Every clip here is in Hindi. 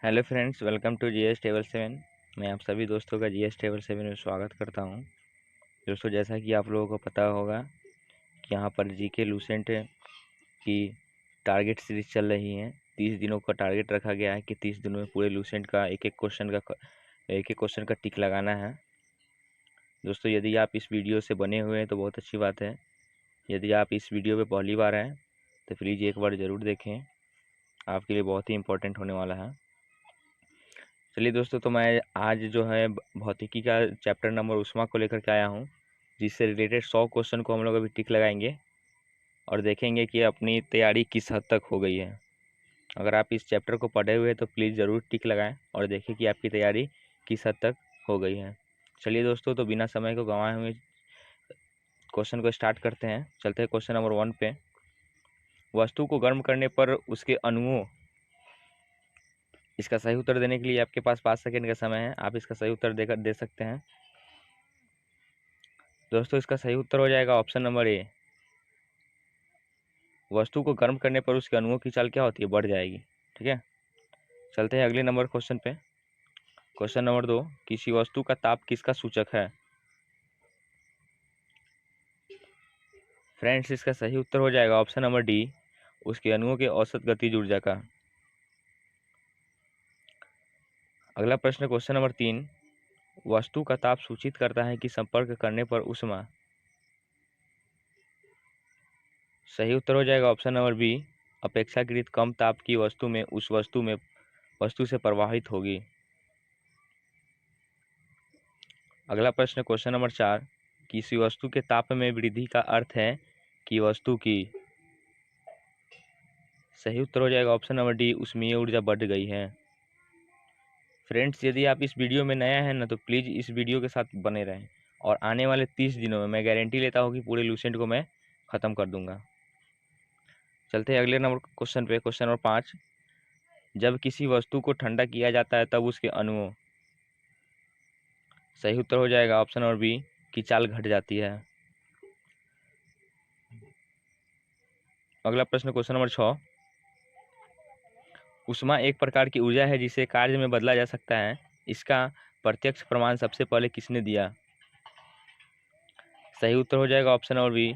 Hello friends, welcome to GS table 7। मैं आप सभी दोस्तों का जीएस टेबल 7 में स्वागत करता हूं। दोस्तों, जैसा कि आप लोगों को पता होगा कि यहाँ पर जीके लूसेंट की टारगेट सीरीज चल रही है। 30 दिनों का टारगेट रखा गया है कि 30 दिनों में पूरे लूसेंट का एक एक क्वेश्चन का टिक लगाना है। दोस्तों, यदि आप इस वीडियो से बने हुए हैं तो बहुत अच्छी बात है। यदि आप इस वीडियो पर पहली बार हैं तो प्लीज़ एक बार ज़रूर देखें, आपके लिए बहुत ही इम्पोर्टेंट होने वाला है। चलिए दोस्तों, तो मैं आज जो है भौतिकी का चैप्टर नंबर उष्मा को लेकर के आया हूँ, जिससे रिलेटेड 100 क्वेश्चन को हम लोग अभी टिक लगाएंगे और देखेंगे कि अपनी तैयारी किस हद तक हो गई है। अगर आप इस चैप्टर को पढ़े हुए हैं तो प्लीज़ ज़रूर टिक लगाएं और देखें कि आपकी तैयारी किस हद तक हो गई है। चलिए दोस्तों, तो बिना समय को गंवाए हुए क्वेश्चन को स्टार्ट करते हैं। चलते हैं क्वेश्चन नंबर 1 पे। वस्तु को गर्म करने पर उसके अणुओं, इसका सही उत्तर देने के लिए आपके पास 5 सेकेंड का समय है। आप इसका सही उत्तर दे सकते हैं। दोस्तों, इसका सही उत्तर हो जाएगा ऑप्शन नंबर ए। वस्तु को गर्म करने पर उसके अणुओं की चाल क्या होती है? बढ़ जाएगी। ठीक है, चलते हैं अगले नंबर क्वेश्चन पे। क्वेश्चन नंबर 2, किसी वस्तु का ताप किसका सूचक है? फ्रेंड्स, इसका सही उत्तर हो जाएगा ऑप्शन नंबर डी, उसके अणुओं के औसत गतिज ऊर्जा का। अगला प्रश्न, क्वेश्चन नंबर 3, वस्तु का ताप सूचित करता है कि संपर्क करने पर ऊष्मा। सही उत्तर हो जाएगा ऑप्शन नंबर बी, अपेक्षाकृत कम ताप की वस्तु में उस वस्तु से प्रवाहित होगी। अगला प्रश्न, क्वेश्चन नंबर 4, किसी वस्तु के ताप में वृद्धि का अर्थ है कि वस्तु की। सही उत्तर हो जाएगा ऑप्शन नंबर डी, ऊष्मीय ऊर्जा बढ़ गई है। फ्रेंड्स, यदि आप इस वीडियो में नया है ना तो प्लीज़ इस वीडियो के साथ बने रहें और आने वाले 30 दिनों में मैं गारंटी लेता हूँ कि पूरे लूसेंट को मैं ख़त्म कर दूंगा। चलते हैं अगले नंबर क्वेश्चन पे। क्वेश्चन नंबर 5, जब किसी वस्तु को ठंडा किया जाता है तब उसके अणुओं। सही उत्तर हो जाएगा ऑप्शन नंबर बी, की चाल घट जाती है। अगला प्रश्न, क्वेश्चन नंबर 6, ऊष्मा एक प्रकार की ऊर्जा है जिसे कार्य में बदला जा सकता है। इसका प्रत्यक्ष प्रमाण सबसे पहले किसने दिया? सही उत्तर हो जाएगा option number B,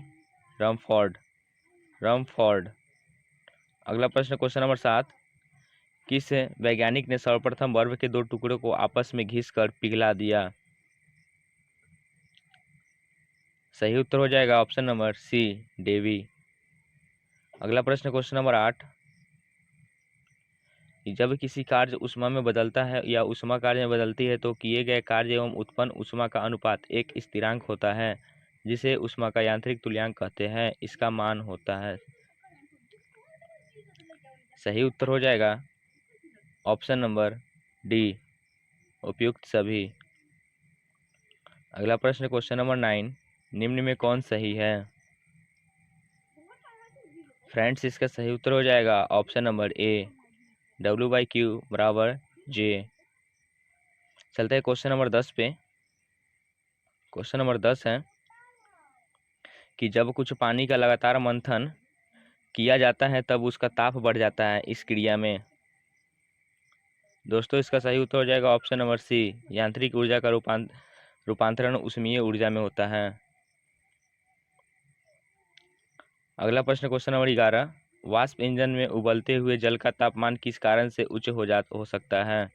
Rumford. Rumford. अगला प्रश्न, क्वेश्चन नंबर 7, किस वैज्ञानिक ने सर्वप्रथम बर्फ के दो टुकड़ों को आपस में घिसकर पिघला दिया? सही उत्तर हो जाएगा ऑप्शन नंबर सी, डेवी। अगला प्रश्न, क्वेश्चन नंबर 8, जब किसी कार्य ऊष्मा में बदलता है या ऊष्मा कार्य में बदलती है तो किए गए कार्य एवं उत्पन्न ऊष्मा का अनुपात एक स्थिरांक होता है जिसे ऊष्मा का यांत्रिक तुल्यांक कहते हैं। इसका मान होता है। सही उत्तर हो जाएगा ऑप्शन नंबर डी, उपयुक्त सभी। अगला प्रश्न, क्वेश्चन नंबर 9, निम्न में कौन सही है? फ्रेंड्स, इसका सही उत्तर हो जाएगा ऑप्शन नंबर ए, W/Q बराबर J। चलते हैं क्वेश्चन नंबर 10 पे। क्वेश्चन नंबर 10 है कि जब कुछ पानी का लगातार मंथन किया जाता है तब उसका ताप बढ़ जाता है इस क्रिया में। दोस्तों, इसका सही उत्तर हो जाएगा ऑप्शन नंबर सी, यांत्रिक ऊर्जा का रूपांतरण ऊष्मीय ऊर्जा में होता है। अगला प्रश्न, क्वेश्चन नंबर 11, वाष्प इंजन में उबलते हुए जल का तापमान किस कारण से उच्च हो सकता है?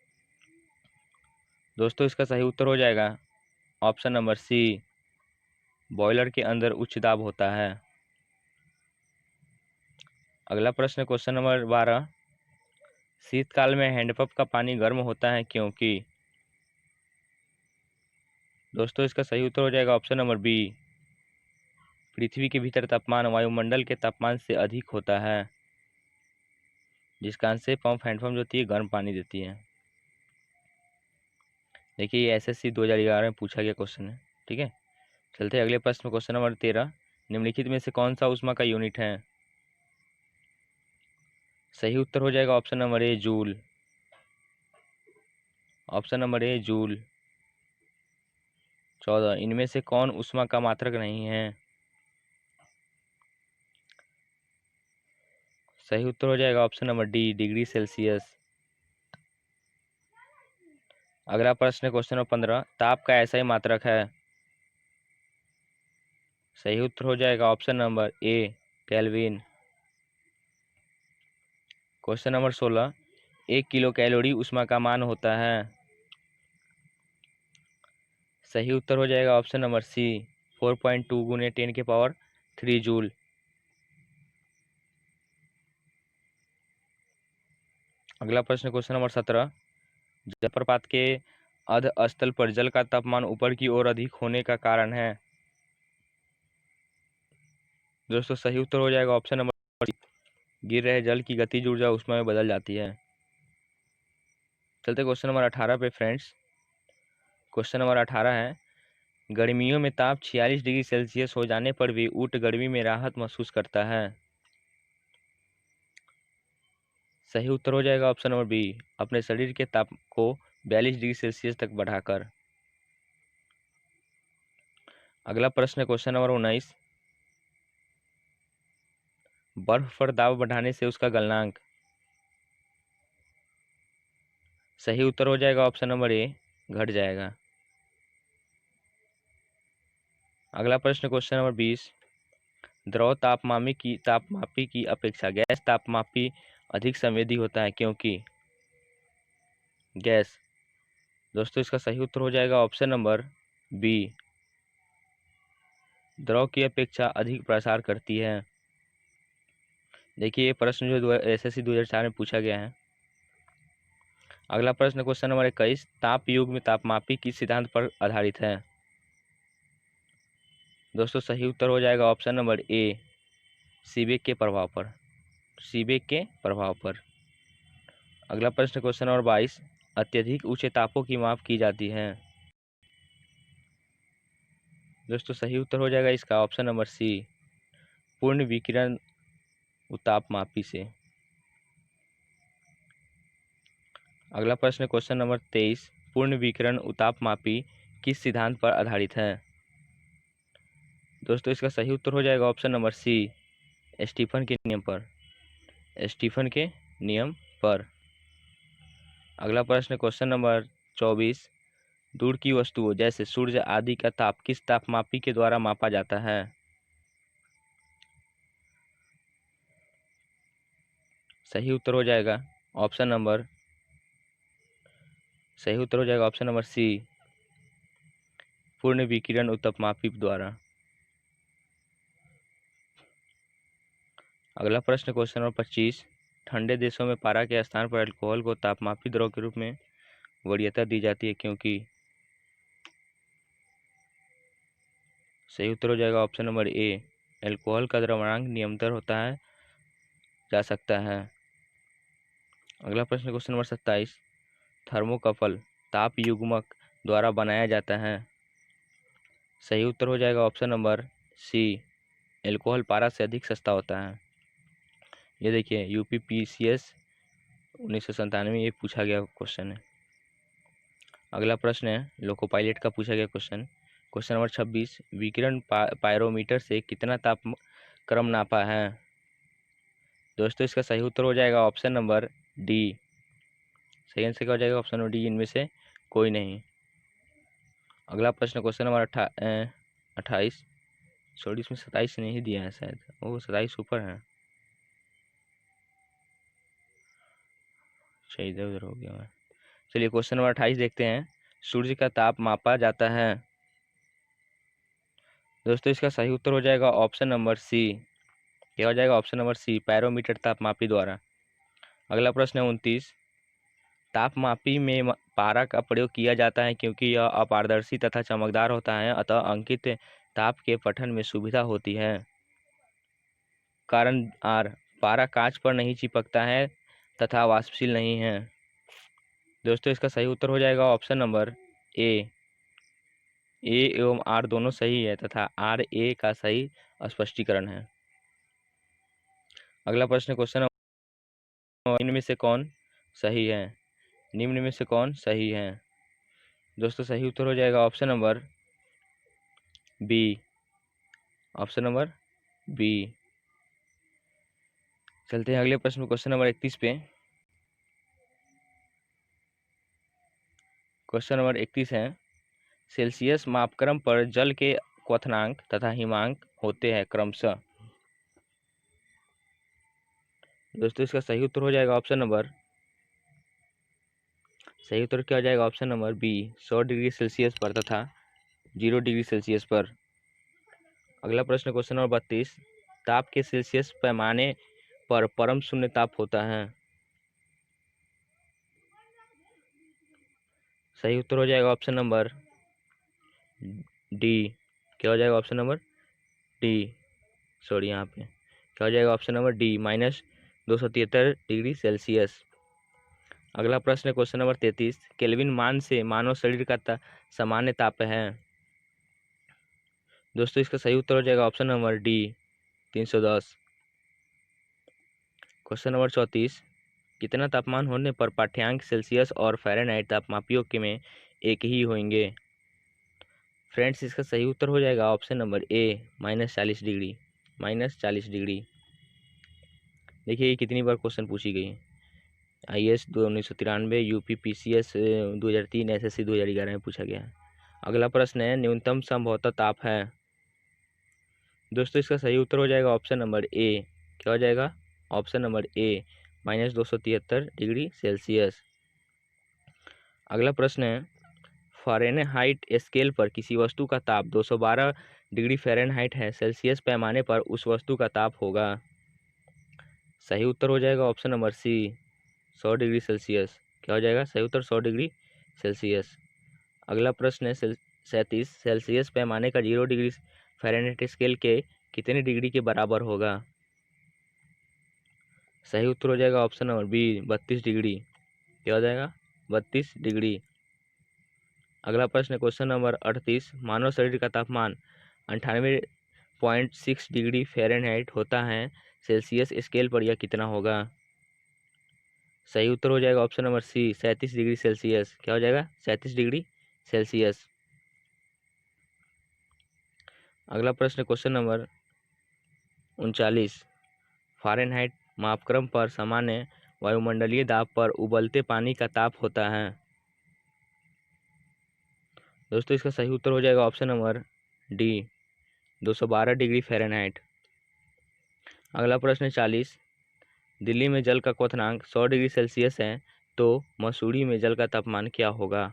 दोस्तों, इसका सही उत्तर हो जाएगा ऑप्शन नंबर सी, बॉयलर के अंदर उच्च दाब होता है। अगला प्रश्न, क्वेश्चन नंबर 12, शीतकाल में हैंडपंप का पानी गर्म होता है क्योंकि। दोस्तों, इसका सही उत्तर हो जाएगा ऑप्शन नंबर बी, पृथ्वी के भीतर तापमान वायुमंडल के तापमान से अधिक होता है, जिस कारण से हैंडपंप जो होती है गर्म पानी देती है। देखिए, ये SSC 2011 में पूछा गया क्वेश्चन है। ठीक है, चलते हैं अगले प्रश्न, क्वेश्चन नंबर 13, निम्नलिखित में से कौन सा ऊष्मा का यूनिट है? सही उत्तर हो जाएगा ऑप्शन नंबर ए, जूल। ऑप्शन नंबर ए, जूल। 14, इनमें से कौन ऊष्मा का मात्रक नहीं है? सही उत्तर हो जाएगा option number D, degree Celsius. अगला प्रश्न क्वेश्चन नंबर 15, ताप का ऐसा ही मात्रक है। सही उत्तर हो जाएगा ऑप्शन नंबर ए, kelvin. Question number 16, 1 kilo calorie ऊष्मा का मान होता है। सही उत्तर हो जाएगा ऑप्शन नंबर सी, 4.2 गुने 10⁻³ जूल। अगला प्रश्न क्वेश्चन नंबर 17, जलप्रपात के अध स्थल पर जल का तापमान ऊपर की ओर अधिक होने का कारण है। दोस्तों सही उत्तर हो जाएगा ऑप्शन नंबर, गिर रहे जल की गतिज ऊर्जा ऊष्मा में बदल जाती है। चलते क्वेश्चन नंबर 18 पे फ्रेंड्स। क्वेश्चन नंबर 18 है, गर्मियों में ताप 46 डिग्री सेल्सियस हो जाने पर भी ऊँट गर्मी में राहत महसूस करता है। सही उत्तर हो जाएगा ऑप्शन नंबर बी, अपने शरीर के ताप को 42 डिग्री सेल्सियस तक बढ़ाकर। अगला प्रश्न क्वेश्चन नंबर 19, बर्फ पर दाब बढ़ाने से उसका गलनांक। सही उत्तर हो जाएगा ऑप्शन नंबर ए, घट जाएगा। अगला प्रश्न क्वेश्चन नंबर 20, द्रव तापमापी की अपेक्षा गैस तापमापी अधिक संवेदी होता है क्योंकि। गैस। दोस्तों इसका सही उत्तर हो जाएगा ऑप्शन नंबर बी, द्रव की अपेक्षा अधिक प्रसार करती है। देखिए ये प्रश्न जो एसएससी 2004 में पूछा गया है। अगला प्रश्न क्वेश्चन नंबर 21, ताप युग में तापमापी किस सिद्धांत पर आधारित है। दोस्तों सही उत्तर हो जाएगा ऑप्शन नंबर ए, सीबेक के प्रभाव पर। सीबेक के प्रभाव पर। अगला प्रश्न क्वेश्चन नंबर 22, अत्यधिक ऊंचे तापों की माप की जाती है। दोस्तों सही उत्तर हो जाएगा इसका ऑप्शन नंबर सी, पूर्ण विकिरण उतापमापी से। अगला प्रश्न क्वेश्चन नंबर 23, पूर्ण विकिरण उतापमापी किस सिद्धांत पर आधारित है। दोस्तों इसका सही उत्तर हो जाएगा ऑप्शन नंबर सी, स्टीफन के नियम पर। स्टीफन के नियम पर। अगला प्रश्न क्वेश्चन नंबर 24, दूर की वस्तुओं जैसे सूर्य आदि का ताप किस तापमापी के द्वारा मापा जाता है। सही उत्तर हो जाएगा ऑप्शन नंबर सी, पूर्ण विकिरण उतापमापी द्वारा। अगला प्रश्न क्वेश्चन नंबर 25, ठंडे देशों में पारा के स्थान पर अल्कोहल को तापमापी द्रव के रूप में वरीयता दी जाती है क्योंकि। सही उत्तर हो जाएगा ऑप्शन नंबर ए, अल्कोहल का द्रव्यमान निरंतर होता है जा सकता है। अगला प्रश्न क्वेश्चन नंबर 27, थर्मोकपल ताप युग्मक द्वारा बनाया जाता है। सही उत्तर हो जाएगा ऑप्शन नंबर सी, अल्कोहल पारा से अधिक सस्ता होता है। ये देखिए यूपीपीसीएस 1997 में ये पूछा गया क्वेश्चन है। अगला प्रश्न है लोको पायलट का पूछा गया क्वेश्चन। क्वेश्चन नंबर 26, विकिरण पायरोमीटर से कितना तापक्रम नापा है। दोस्तों इसका सही उत्तर हो जाएगा ऑप्शन नंबर डी। सही आंसर क्या हो जाएगा ऑप्शन नंबर डी, इनमें से कोई नहीं। अगला प्रश्न क्वेश्चन नंबर 28, सॉरी इसमें 27 नहीं दिया है शायद, वो 27 ऊपर है। अच्छा इधर उधर हो गया मैं। चलिए क्वेश्चन नंबर 28 देखते हैं, सूर्य का ताप मापा जाता है। दोस्तों इसका सही उत्तर हो जाएगा ऑप्शन नंबर सी। क्या हो जाएगा ऑप्शन नंबर सी, पैरोमीटर तापमापी द्वारा। अगला प्रश्न है 29, तापमापी में पारा का प्रयोग किया जाता है क्योंकि यह अपारदर्शी तथा चमकदार होता है, अतः अंकित ताप के पठन में सुविधा होती है। कारण आर, पारा कांच पर नहीं चिपकता है तथा वाष्पशील नहीं है। दोस्तों इसका सही उत्तर हो जाएगा ऑप्शन नंबर ए, ए एवं आर दोनों सही है तथा आर ए का सही स्पष्टीकरण है। अगला प्रश्न क्वेश्चन, निम्न में से कौन सही है। निम्न में से कौन सही है। दोस्तों सही उत्तर हो जाएगा option number B. Option number B. चलते हैं अगले प्रश्न क्वेश्चन नंबर 31 पे। क्वेश्चन नंबर 31 है, सेल्सियस मापक्रम पर जल के क्वथनांक तथा हिमांक होते हैं क्रमशः। दोस्तों इसका सही उत्तर हो जाएगा ऑप्शन नंबर, सही उत्तर क्या हो जाएगा option number B, 100 degree Celsius पर तथा 0 डिग्री सेल्सियस पर। अगला प्रश्न क्वेश्चन नंबर 32, ताप के सेल्सियस पैमाने पर परम शून्य ताप होता है। सही उत्तर हो जाएगा ऑप्शन नंबर डी, क्या हो जाएगा ऑप्शन नंबर डी, सॉरी यहाँ पे क्या हो जाएगा option number D, -273 degree Celsius. अगला प्रश्न क्वेश्चन नंबर 33, केल्विन मान से मानव शरीर का सामान्य ताप है। दोस्तों इसका सही उत्तर हो जाएगा option number D, 310। Question number 34, कितना तापमान होने पर पाठ्यांक सेल्सियस और फ़ारेनहाइट तापमापियों के में एक ही होंगे। फ्रेंड्स इसका सही उत्तर हो जाएगा ऑप्शन नंबर ए, -40 डिग्री, -40 डिग्री। देखिए ये कितनी बार क्वेश्चन पूछी गई है, IAS 1993, यूपी PCS 2003, SSC 2011 में पूछा गया है। अगला प्रश्न है, न्यूनतम संभवतः ताप है। दोस्तों इसका सही उत्तर हो जाएगा ऑप्शन नंबर ए, क्या हो जाएगा ऑप्शन नंबर ए, -273 डिग्री सेल्सियस। अगला प्रश्न है, फ़ारेनहाइट स्केल पर किसी वस्तु का ताप 212 डिग्री फ़ारेनहाइट है, सेल्सियस पैमाने पर उस वस्तु का ताप होगा। सही उत्तर हो जाएगा option number C, 100 degree Celsius. क्या हो जाएगा सही उत्तर 100 डिग्री सेल्सियस। अगला प्रश्न है 37, सेल्सियस पैमाने का 0 डिग्री फ़ारेनहाइट स्केल के कितने डिग्री के बराबर होगा। सही उत्तर हो जाएगा ऑप्शन नंबर बी, 32 डिग्री। क्या हो जाएगा 32 डिग्री। अगला प्रश्न क्वेश्चन नंबर 38, मानव शरीर का तापमान 98.6 डिग्री फ़ारेनहाइट होता है, सेल्सियस स्केल पर यह कितना होगा। सही उत्तर हो जाएगा option number C, 37 degree Celsius. क्या हो जाएगा 37 डिग्री सेल्सियस। अगला प्रश्न क्वेश्चन नंबर 39, फ़ारेनहाइट मापक्रम पर सामान्य वायुमंडलीय दाब पर उबलते पानी का ताप होता है। दोस्तों इसका सही उत्तर हो जाएगा option number D, 212 degree Fahrenheit. अगला प्रश्न 40, दिल्ली में जल का क्वथनांक 100 डिग्री सेल्सियस है, तो मसूरी में जल का तापमान क्या होगा।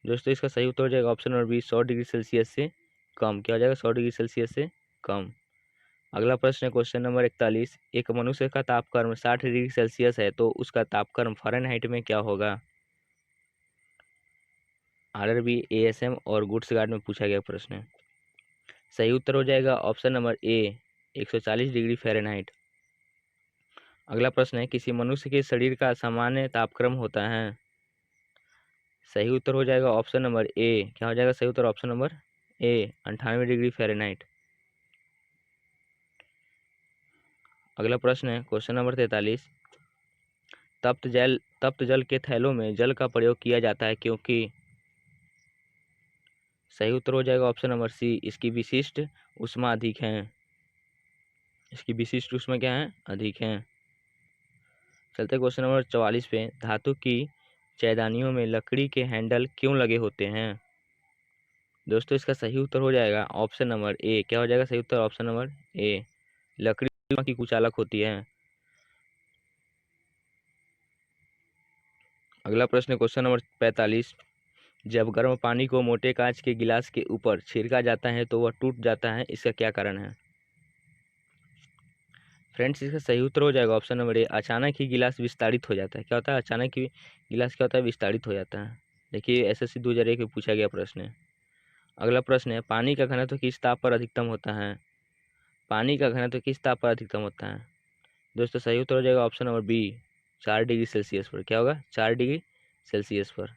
दोस्तों इसका सही उत्तर हो जाएगा option number B, 100 degree Celsius से कम। क्या हो जाएगा 100 डिग्री सेल्सियस से कम। अगला प्रश्न है क्वेश्चन नंबर 41, एक मनुष्य का तापक्रम 60 डिग्री सेल्सियस है, तो उसका तापक्रम फ़ारेनहाइट में क्या होगा। RRB, ASM और गुड्स गार्ड में पूछा गया प्रश्न है। सही उत्तर हो जाएगा ऑप्शन नंबर ए, 140 डिग्री फ़ारेनहाइट। अगला प्रश्न है, किसी मनुष्य के शरीर का सामान्य तापक्रम होता है। सही उत्तर हो जाएगा ऑप्शन नंबर ए, क्या हो जाएगा सही उत्तर option number A, 98 degree Fahrenheit. अगला प्रश्न है क्वेश्चन नंबर 43, तप्त जल के थैलों में जल का प्रयोग किया जाता है क्योंकि। सही उत्तर हो जाएगा ऑप्शन नंबर सी, इसकी विशिष्ट ऊष्मा अधिक है। इसकी विशिष्ट ऊष्मा क्या है, अधिक है। चलते क्वेश्चन नंबर 44 पे, धातु की चैदानियों में लकड़ी के हैंडल क्यों लगे होते हैं। दोस्तों इसका सही उत्तर हो जाएगा ऑप्शन नंबर ए, क्या हो जाएगा सही उत्तर ऑप्शन नंबर ए, लकड़ी की कुचालक होती है। अगला प्रश्न क्वेश्चन नंबर 45, जब गर्म पानी को मोटे कांच के गिलास के ऊपर छिड़का जाता है तो वह टूट जाता है, इसका क्या कारण है। फ्रेंड्स इसका सही उत्तर हो जाएगा ऑप्शन नंबर ए, अचानक ही गिलास विस्तारित हो जाता है। क्या होता है अचानक ही गिलास क्या होता है, विस्तारित हो जाता है। देखिए SSC 2001 में पूछा गया प्रश्न है। अगला प्रश्न है, पानी का घनत्व किस ताप पर अधिकतम होता है। पानी का घनत्व किस ताप पर अधिकतम होता है। दोस्तों सही उत्तर हो जाएगा option number B, 4 degree Celsius पर। क्या होगा 4 डिग्री सेल्सियस पर।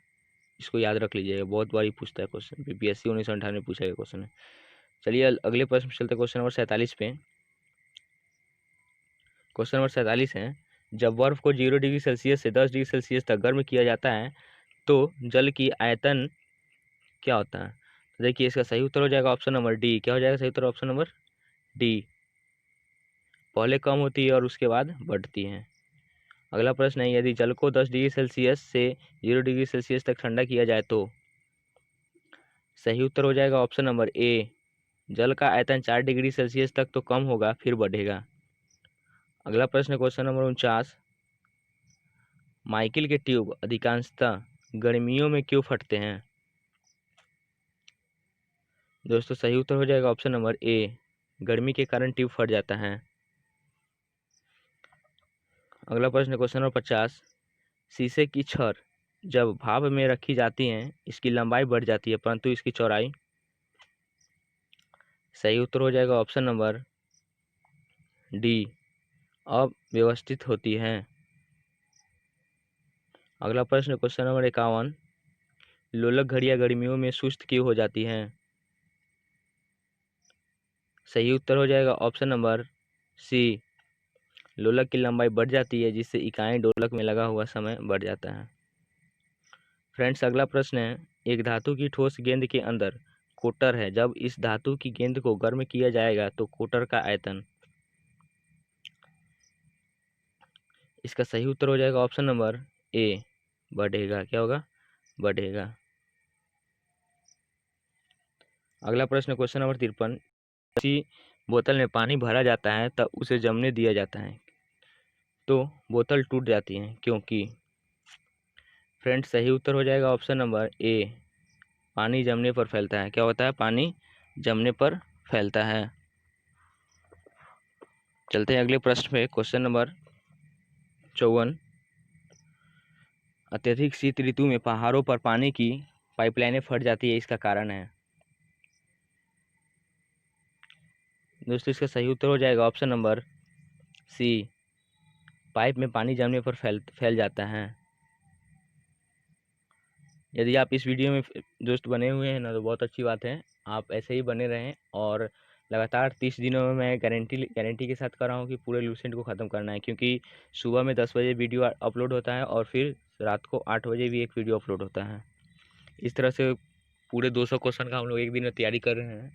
इसको याद रख लीजिएगा, बहुत बार ही पूछता है क्वेश्चन, PPSC 1998 में पूछा गया क्वेश्चन है। चलिए अगले प्रश्न पे चलते, क्वेश्चन नंबर 47 पे। क्वेश्चन नंबर 47 है, जब बर्फ को 0 डिग्री सेल्सियस से 10 डिग्री सेल्सियस तक गर्म किया जाता है तो जल की आयतन क्या होता है। तो देखिए इसका सही उत्तर हो जाएगा ऑप्शन नंबर डी। क्या हो जाएगा सही उत्तर ऑप्शन नंबर डी, पहले कम होती है और उसके बाद बढ़ती है। अगला प्रश्न है, यदि जल को 10 डिग्री सेल्सियस से 0 डिग्री सेल्सियस तक ठंडा किया जाए तो सही उत्तर हो जाएगा ऑप्शन नंबर ए, जल का आयतन 4 डिग्री सेल्सियस तक तो कम होगा फिर बढ़ेगा। अगला प्रश्न क्वेश्चन नंबर 49, माइकिल के ट्यूब अधिकांशतः गर्मियों में क्यों फटते हैं? दोस्तों सही उत्तर हो जाएगा ऑप्शन नंबर ए, गर्मी के कारण ट्यूब फट जाता है। अगला प्रश्न क्वेश्चन नंबर 50, शीशे की छड़ जब भाप में रखी जाती हैं इसकी लंबाई बढ़ जाती है परंतु इसकी चौड़ाई? सही उत्तर हो जाएगा ऑप्शन नंबर डी, अव्यवस्थित होती है। अगला प्रश्न क्वेश्चन नंबर 51, लोलक घड़ियां गर्मियों में सुस्त क्यों हो जाती हैं? सही उत्तर हो जाएगा ऑप्शन नंबर सी, लोलक की लंबाई बढ़ जाती है जिससे इकाई डोलक में लगा हुआ समय बढ़ जाता है। फ्रेंड्स अगला प्रश्न है, एक धातु की ठोस गेंद के अंदर कोटर है, जब इस धातु की गेंद को गर्म किया जाएगा तो कोटर का आयतन? इसका सही उत्तर हो जाएगा ऑप्शन नंबर ए, बढ़ेगा। क्या होगा? बढ़ेगा। अगला प्रश्न क्वेश्चन नंबर 53, किसी बोतल में पानी भरा जाता है तब उसे जमने दिया जाता है तो बोतल टूट जाती है क्योंकि? फ्रेंड्स सही उत्तर हो जाएगा ऑप्शन नंबर ए, पानी जमने पर फैलता है। क्या होता है? पानी जमने पर फैलता है। चलते हैं अगले प्रश्न पे, क्वेश्चन नंबर 54, अत्यधिक शीत ऋतु में पहाड़ों पर पानी की पाइपलाइनें फट जाती है, इसका कारण है? दोस्तों इसका सही उत्तर हो जाएगा ऑप्शन नंबर सी, पाइप में पानी जमने पर फैल जाता है। यदि आप इस वीडियो में दोस्त बने हुए हैं ना तो बहुत अच्छी बात है, आप ऐसे ही बने रहें और लगातार 30 दिनों में मैं गारंटी के साथ कर रहा हूँ कि पूरे लूसेंट को ख़त्म करना है, क्योंकि सुबह में 10 बजे वीडियो अपलोड होता है और फिर रात को 8 बजे भी एक वीडियो अपलोड होता है। इस तरह से पूरे 200 क्वेश्चन का हम लोग एक दिन में तैयारी कर रहे हैं।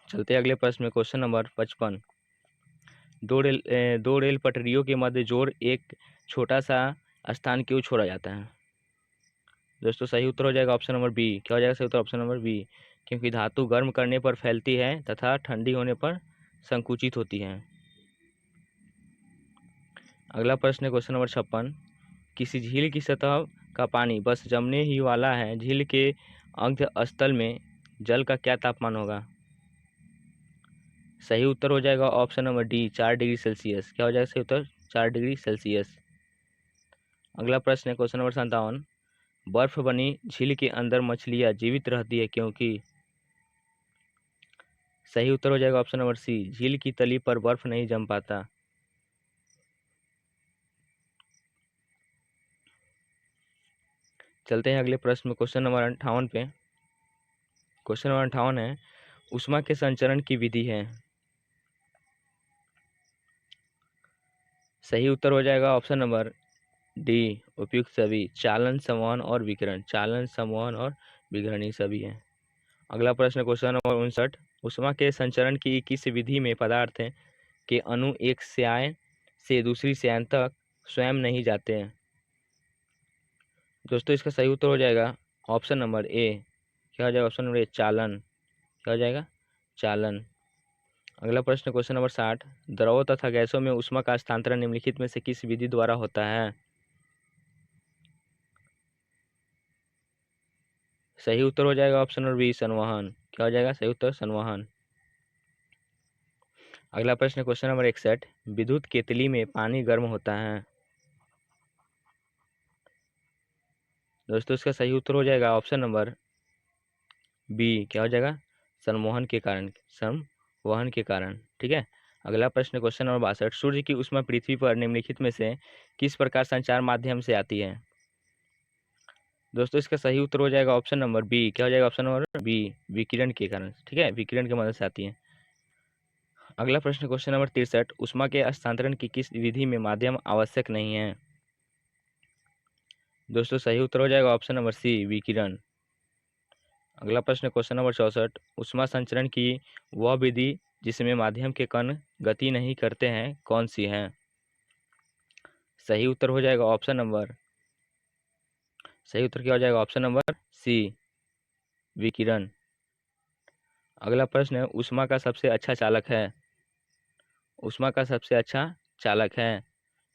चलते अगले प्रश्न में, क्वेश्चन नंबर 55, दो रेल पटरियों के मध्य जोड़ एक छोटा सा स्थान क्यों छोड़ा जाता है? दोस्तों सही उत्तर हो जाएगा ऑप्शन नंबर बी। क्या हो जाएगा सही उत्तर? ऑप्शन नंबर बी, क्योंकि धातु गर्म करने पर फैलती है तथा ठंडी होने पर संकुचित होती है। अगला प्रश्न है क्वेश्चन नंबर 56, किसी झील की सतह का पानी बस जमने ही वाला है, झील के अंत स्थल में जल का क्या तापमान होगा? सही उत्तर हो जाएगा option number D, 4 degree Celsius. क्या हो जाएगा सही उत्तर? 4 डिग्री सेल्सियस। अगला प्रश्न है क्वेश्चन नंबर 57, बर्फ बनी झील के अंदर मछलियां जीवित रहती है क्योंकि? सही उत्तर हो जाएगा ऑप्शन नंबर सी, झील की तली पर बर्फ नहीं जम पाता। चलते हैं अगले प्रश्न में, क्वेश्चन नंबर 58 पे। क्वेश्चन नंबर 58 है, ऊष्मा के संचरण की विधि है? सही उत्तर हो जाएगा ऑप्शन नंबर डी, उपयुक्त सभी, चालन, संवहन और विकिरण। चालन, संवहन और विकिरण ये सभी है। अगला प्रश्न क्वेश्चन नंबर 59, ऊष्मा के संचरण की किस विधि में पदार्थ के अणु एक स्याय से दूसरी स्याय तक स्वयं नहीं जाते हैं? दोस्तों इसका सही उत्तर हो जाएगा ऑप्शन नंबर ए। क्या हो जाएगा? ऑप्शन नंबर ए, चालन। क्या हो जाएगा? चालन। अगला प्रश्न क्वेश्चन नंबर 60, द्रवों तथा गैसों में ऊष्मा का हस्तांतरण निम्नलिखित में से किस विधि द्वारा होता है? सही उत्तर हो जाएगा ऑप्शन नंबर बी, संवहन। क्या हो जाएगा? सही उत्तर संवहन। अगला प्रश्न क्वेश्चन नंबर 61, विद्युत केतली में पानी गर्म होता है? दोस्तों इसका सही उत्तर हो जाएगा ऑप्शन नंबर बी। क्या हो जाएगा? संवहन के कारण, संवहन के कारण। ठीक है। अगला प्रश्न क्वेश्चन नंबर 62, सूर्य की ऊष्मा पृथ्वी पर निम्नलिखित में से किस प्रकार संचार माध्यम से आती है? दोस्तों इसका सही उत्तर हो जाएगा ऑप्शन नंबर बी। क्या हो जाएगा? ऑप्शन नंबर बी, विकिरण के कारण। ठीक है, विकिरण की मदद से आती है। अगला प्रश्न क्वेश्चन नंबर 63, ऊष्मा के हस्तांतरण की किस विधि में माध्यम आवश्यक नहीं है? दोस्तों सही उत्तर हो जाएगा ऑप्शन नंबर सी, विकिरण। अगला प्रश्न क्वेश्चन नंबर 64, ऊष्मा संचरण की वह विधि जिसमें माध्यम के कण गति नहीं करते हैं कौन सी है? सही उत्तर हो जाएगा ऑप्शन नंबर, सही उत्तर क्या हो जाएगा? ऑप्शन नंबर सी, विकिरण। अगला प्रश्न है, ऊष्मा का सबसे अच्छा चालक है, ऊष्मा का सबसे अच्छा चालक है।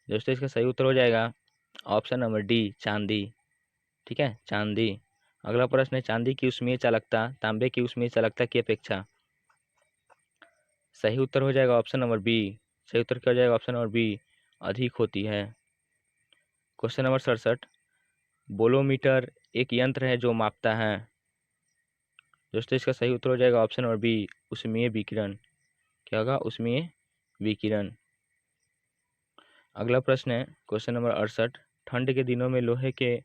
दोस्तों इसका सही उत्तर हो जाएगा ऑप्शन नंबर डी, चांदी। ठीक है, चांदी। अगला प्रश्न है, चांदी की ऊष्मीय चालकता तांबे की ऊष्मीय चालकता की अपेक्षा। सही उत्तर हो जाएगा ऑप्शन नंबर बी, सही उत्तर क्या हो जाएगा? ऑप्शन नंबर बी, अधिक होती है। क्वेश्चन नंबर 67, बोलोमीटर एक यंत्र है जो मापता है। दोस्तों इसका सही उत्तर हो जाएगा ऑप्शन नंबर बी, ऊष्मीय विकिरण। क्या होगा? ऊष्मीय विकिरण। अगला प्रश्न है क्वेश्चन नंबर 68, ठंड के दिनों में लोहे के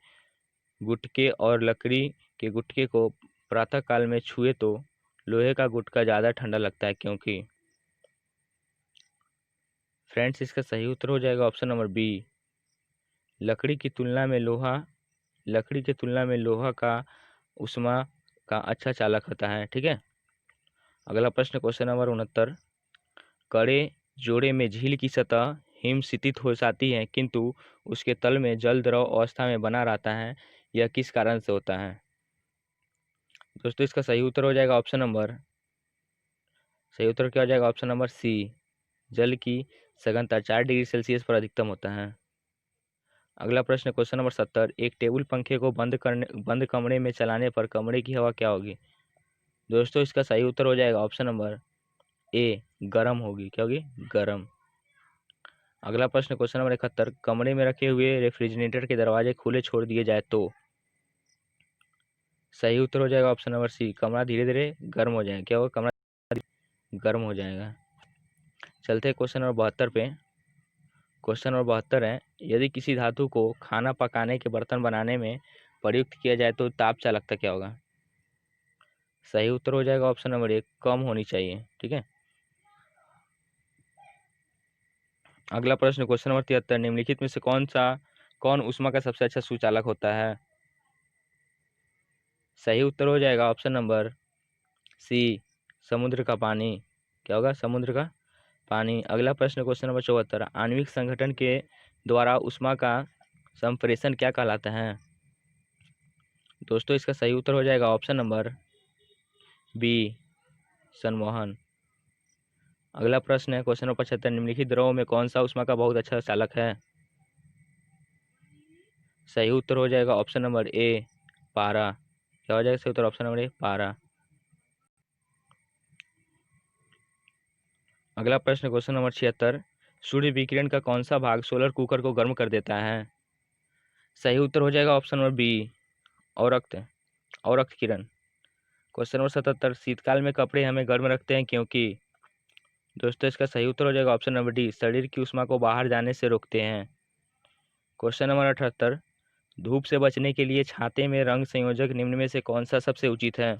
गुटके और लकड़ी के गुटके को प्रातः काल में छुए तो लोहे का गुटका ज़्यादा ठंडा लगता है, क्योंकि। फ्रेंड्स इसका सही उत्तर हो जाएगा ऑप्शन नंबर बी, लकड़ी की तुलना में लोहा, लकड़ी की तुलना में लोहा का ऊष्मा का अच्छा चालक होता है। ठीक है। अगला प्रश्न क्वेश्चन नंबर 69, कड़े जोड़े में झील की सतह हिमशितित हो जाती है किंतु उसके तल में जल द्रव अवस्था में बना रहता है, यह किस कारण से होता है? दोस्तों इसका सही उत्तर हो जाएगा ऑप्शन नंबर, सही उत्तर क्या हो जाएगा? ऑप्शन नंबर सी, जल की सघनता 4 डिग्री सेल्सियस पर अधिकतम होता है। अगला प्रश्न क्वेश्चन नंबर 70, एक टेबल पंखे को बंद कमरे में चलाने पर कमरे की हवा क्या होगी? दोस्तों इसका सही उत्तर हो जाएगा ऑप्शन नंबर ए, गर्म होगी। क्या होगी? गर्म। अगला प्रश्न क्वेश्चन नंबर 71, कमरे में रखे हुए रेफ्रिजरेटर के दरवाजे खुले छोड़ दिए जाए तो। सही उत्तर हो जाएगा ऑप्शन नंबर सी, कमरा धीरे धीरे गर्म हो जाएगा। क्या होगा? कमरा गर्म हो जाएगा। चलते हैं क्वेश्चन नंबर 72 पे। क्वेश्चन नंबर 72 है, यदि किसी धातु को खाना पकाने के बर्तन बनाने में प्रयुक्त किया जाए तो ताप चालकता क्या होगा? सही उत्तर हो जाएगा ऑप्शन नंबर एक, कम होनी चाहिए। ठीक है। अगला प्रश्न क्वेश्चन नंबर 73, निम्नलिखित में से कौन ऊष्मा का सबसे अच्छा सुचालक होता है? सही उत्तर हो जाएगा ऑप्शन नंबर सी, समुद्र का पानी। क्या होगा? समुद्र का पानी। अगला प्रश्न क्वेश्चन नंबर 74, आणविक संगठन के द्वारा ऊष्मा का संप्रेषण क्या कहलाता है? दोस्तों इसका सही उत्तर हो जाएगा ऑप्शन नंबर बी, संवहन। अगला प्रश्न है क्वेश्चन नंबर 75, निम्नलिखित द्रवों में कौन सा ऊष्मा का बहुत अच्छा चालक है? सही उत्तर हो जाएगा ऑप्शन नंबर ए, पारा। क्या हो जाएगा सही उत्तर? ऑप्शन नंबर ए, पारा। अगला प्रश्न क्वेश्चन नंबर 76, सूर्य विकिरण का कौन सा भाग सोलर कुकर को गर्म कर देता है? सही उत्तर हो जाएगा ऑप्शन नंबर बी, औरक्त, औरक्त किरण। क्वेश्चन नंबर 77, शीतकाल में कपड़े हमें गर्म रखते हैं क्योंकि। दोस्तों इसका सही उत्तर हो जाएगा ऑप्शन नंबर डी, शरीर की ऊष्मा को बाहर जाने से रोकते हैं। क्वेश्चन नंबर 78, धूप से बचने के लिए छाते में रंग संयोजक निम्न में से कौन सा सबसे उचित है?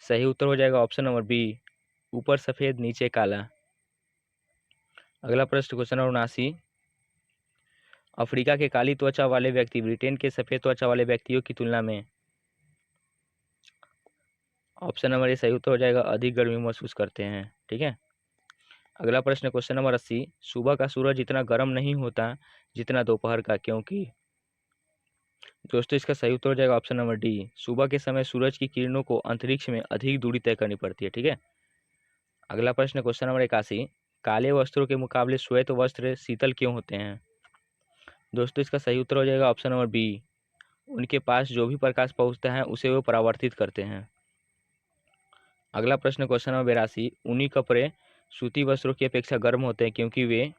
सही उत्तर हो जाएगा ऑप्शन नंबर बी, ऊपर सफेद नीचे काला। अगला प्रश्न क्वेश्चन नंबर 79, अफ्रीका के काली त्वचा वाले व्यक्ति ब्रिटेन के सफेद त्वचा वाले व्यक्तियों की तुलना में। ऑप्शन नंबर ए सही उत्तर हो जाएगा, अधिक गर्मी महसूस करते हैं। ठीक है। अगला प्रश्न क्वेश्चन नंबर 80, सुबह का सूरज इतना गर्म नहीं होता जितना दोपहर का, क्योंकि। दोस्तों इसका सही उत्तर हो जाएगा ऑप्शन नंबर डी, सुबह के समय सूरज की किरणों को अंतरिक्ष में अधिक दूरी तय करनी पड़ती है। ठीक है। अगला प्रश्न क्वेश्चन नंबर 81, काले वस्त्रों के मुकाबले श्वेत वस्त्र शीतल क्यों होते हैं? दोस्तों इसका सही उत्तर हो जाएगा ऑप्शन नंबर बी, उनके पास जो भी प्रकाश पहुंचता है उसे वो परावर्तित करते हैं। अगला प्रश्न क्वेश्चन नंबर 82, ऊनी कपड़े सूती वस्त्रों की अपेक्षा गर्म होते हैं क्योंकि वे।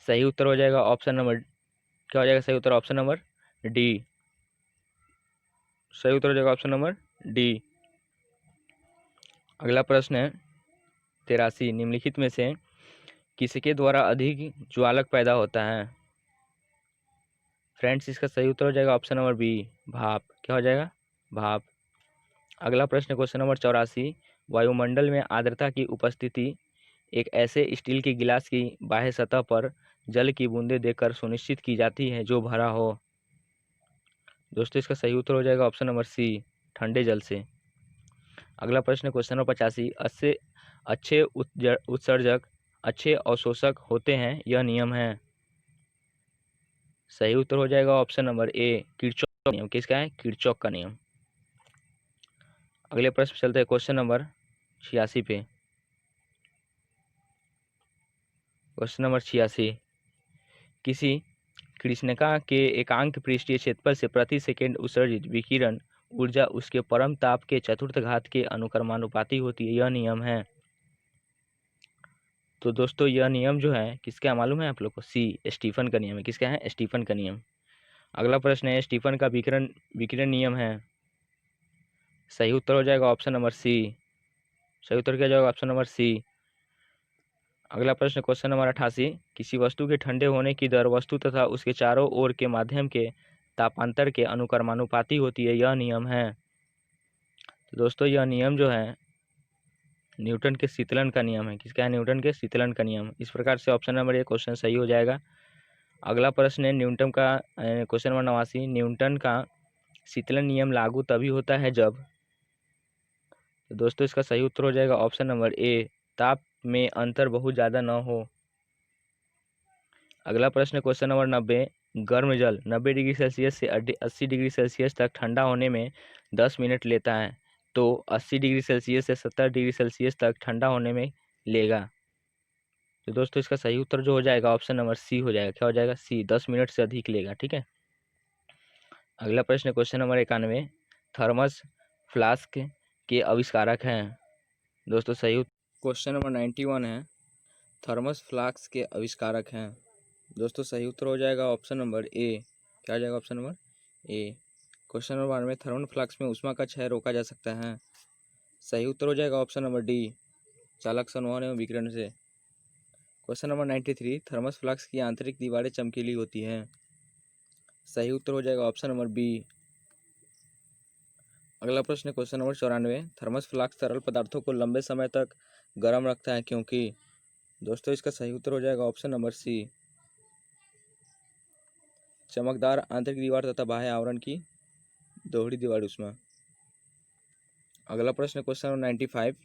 सही उत्तर हो जाएगा ऑप्शन नंबर, क्या हो जाएगा सही उत्तर? ऑप्शन नंबर डी, सही उत्तर हो जाएगा ऑप्शन नंबर डी। अगला प्रश्न है 83, निम्नलिखित में से किसके द्वारा अधिक ज्वालक पैदा होता है? फ्रेंड्स इसका सही उत्तर हो जाएगा ऑप्शन नंबर बी, भाप। क्या हो जाएगा? भाप। अगला प्रश्न क्वेश्चन नंबर 84, वायुमंडल में आर्द्रता की उपस्थिति एक ऐसे स्टील के गिलास की बाह्य सतह पर जल की बूंदें देकर सुनिश्चित की जाती है जो भरा हो। दोस्तों इसका सही उत्तर हो जाएगा ऑप्शन नंबर सी, ठंडे जल से। अगला प्रश्न क्वेश्चन नंबर 85, अच्छे उत्सर्जक अच्छे अवशोषक होते हैं, यह नियम है। सही उत्तर हो जाएगा ऑप्शन नंबर ए, किरचॉफ का नियम। किसका है? किरचॉफ का नियम। अगले प्रश्न पे चलते हैं, क्वेश्चन नंबर 86 पे। क्वेश्चन नंबर 86, किसी कृष्णिका के एकांक पृष्ठीय क्षेत्रफल से प्रति सेकंड उत्सर्जित विकिरण ऊर्जा उसके परम ताप के चतुर्थ घात के अनुक्रमानुपाती होती है, यह नियम है। तो दोस्तों यह नियम जो है किसका मालूम है आप लोग को? सी, स्टीफन का नियम है। किसका है? स्टीफन का नियम। अगला प्रश्न है, स्टीफन का विकिरण विकिरण नियम है। सही उत्तर हो जाएगा ऑप्शन नंबर सी। सही उत्तर क्या जाएगा? Option number C. अगला प्रश्न, क्वेश्चन नंबर 88, किसी वस्तु के ठंडे होने की दर वस्तु तथा उसके चारों ओर के माध्यम के तापांतर के अनुक्रमानुपाती होती है, यह नियम है। तो दोस्तों यह नियम जो है न्यूटन के शीतलन का नियम है। किसका है? न्यूटन के शीतलन का नियम। इस प्रकार से ऑप्शन नंबर ए क्वेश्चन सही हो जाएगा। अगला प्रश्न है न्यूटन का क्वेश्चन नंबर 89, न्यूटन का शीतलन नियम लागू तभी होता है जब। तो दोस्तों इसका सही उत्तर हो जाएगा ऑप्शन नंबर ए, ताप में अंतर बहुत ज़्यादा न हो। अगला प्रश्न क्वेश्चन नंबर 90, गर्म जल 90 डिग्री सेल्सियस से 80 डिग्री सेल्सियस तक ठंडा होने में 10 मिनट लेता है, तो 80 डिग्री सेल्सियस से 70 डिग्री सेल्सियस तक ठंडा होने में लेगा। तो दोस्तों इसका सही उत्तर जो हो जाएगा ऑप्शन नंबर सी हो जाएगा। क्या हो जाएगा? सी, 10 मिनट से अधिक लेगा। ठीक है। अगला प्रश्न क्वेश्चन नंबर 91, थर्मस फ्लास्क के आविष्कारक हैं। दोस्तों सही क्वेश्चन नंबर 91 है, थर्मस फ्लास्क के आविष्कारक हैं। दोस्तों सही उत्तर हो जाएगा ऑप्शन नंबर ए। क्या हो जाएगा? ऑप्शन नंबर ए। क्वेश्चन नंबर 92, थर्मल फ्लास्क में ऊष्मा का क्षय रोका जा सकता है। सही उत्तर हो जाएगा ऑप्शन नंबर डी, चालक संवहन एवं विकिरण से। क्वेश्चन नंबर 93, थर्मस फ्लास्क की आंतरिक दीवारें चमकीली होती हैं। सही उत्तर हो जाएगा ऑप्शन नंबर बी। अगला प्रश्न क्वेश्चन नंबर 94, थर्मस फ्लास्क तरल पदार्थों को लंबे समय तक गर्म रखता है क्योंकि। दोस्तों इसका सही उत्तर हो जाएगा ऑप्शन नंबर सी, चमकदार आंतरिक दीवार तथा बाह्य आवरण की दोहरी दीवार ऊष्मा। अगला प्रश्न क्वेश्चन नंबर 95,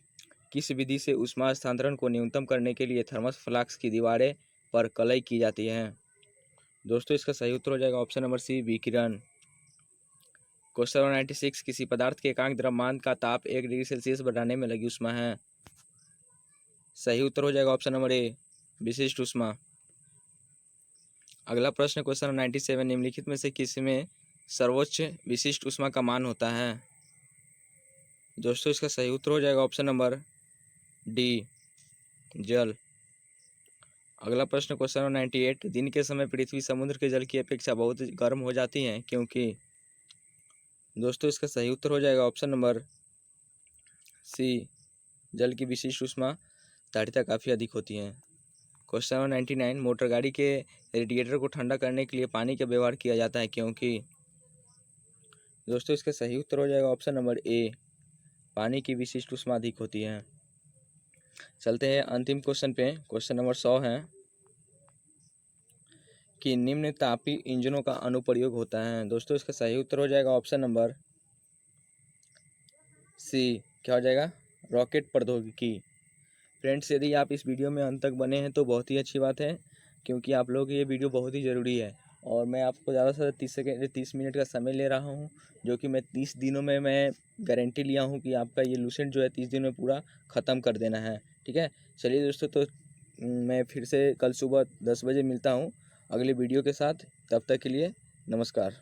किस विधि से ऊष्मा स्थानांतरण को न्यूनतम करने के लिए थर्मस फ्लास्क की दीवारें पर कलई की जाती है। दोस्तों इसका सही उत्तर हो जाएगा ऑप्शन नंबर सी, विकिरण। क्वेश्चन नंबर 96, किसी पदार्थ के एकांक द्रव्यमान का ताप 1 डिग्री सेल्सियस बढ़ाने में लगी ऊष्मा है। सही उत्तर हो जाएगा ऑप्शन नंबर ए, विशिष्ट ऊष्मा। अगला प्रश्न क्वेश्चन नंबर 97, निम्नलिखित में से किस में सर्वोच्च विशिष्ट ऊष्मा का मान होता है। दोस्तों इसका सही उत्तर हो जाएगा ऑप्शन नंबर डी, जल। अगला प्रश्न क्वेश्चन नंबर 98, दिन के समय पृथ्वी समुद्र के जल की अपेक्षा बहुत गर्म हो जाती है क्योंकि। दोस्तों इसका सही उत्तर हो जाएगा ऑप्शन नंबर सी, जल की विशिष्ट ऊष्मा धारिता काफ़ी अधिक होती है। क्वेश्चन नंबर 99, मोटर गाड़ी के रेडिएटर को ठंडा करने के लिए पानी का व्यवहार किया जाता है क्योंकि। दोस्तों इसका सही उत्तर हो जाएगा ऑप्शन नंबर ए, पानी की विशिष्ट ऊष्मा अधिक होती है। चलते हैं अंतिम क्वेश्चन पे। क्वेश्चन नंबर 100 है कि निम्न तापी इंजनों का अनुप्रयोग होता है। दोस्तों इसका सही उत्तर हो जाएगा ऑप्शन नंबर सी। क्या हो जाएगा? रॉकेट प्रौद्योगिकी। फ्रेंड्स यदि आप इस वीडियो में अंत तक बने हैं तो बहुत ही अच्छी बात है, क्योंकि आप लोगों के ये वीडियो बहुत ही ज़रूरी है। और मैं आपको ज़्यादा से ज़्यादा 30 मिनट का समय ले रहा हूँ, जो कि मैं 30 दिनों में मैं गारंटी लिया हूँ कि आपका ये लूसेंट जो है 30 दिन में पूरा ख़त्म कर देना है। ठीक है। चलिए दोस्तों, तो मैं फिर से कल सुबह 10 बजे मिलता हूँ अगले वीडियो के साथ। तब तक के लिए नमस्कार।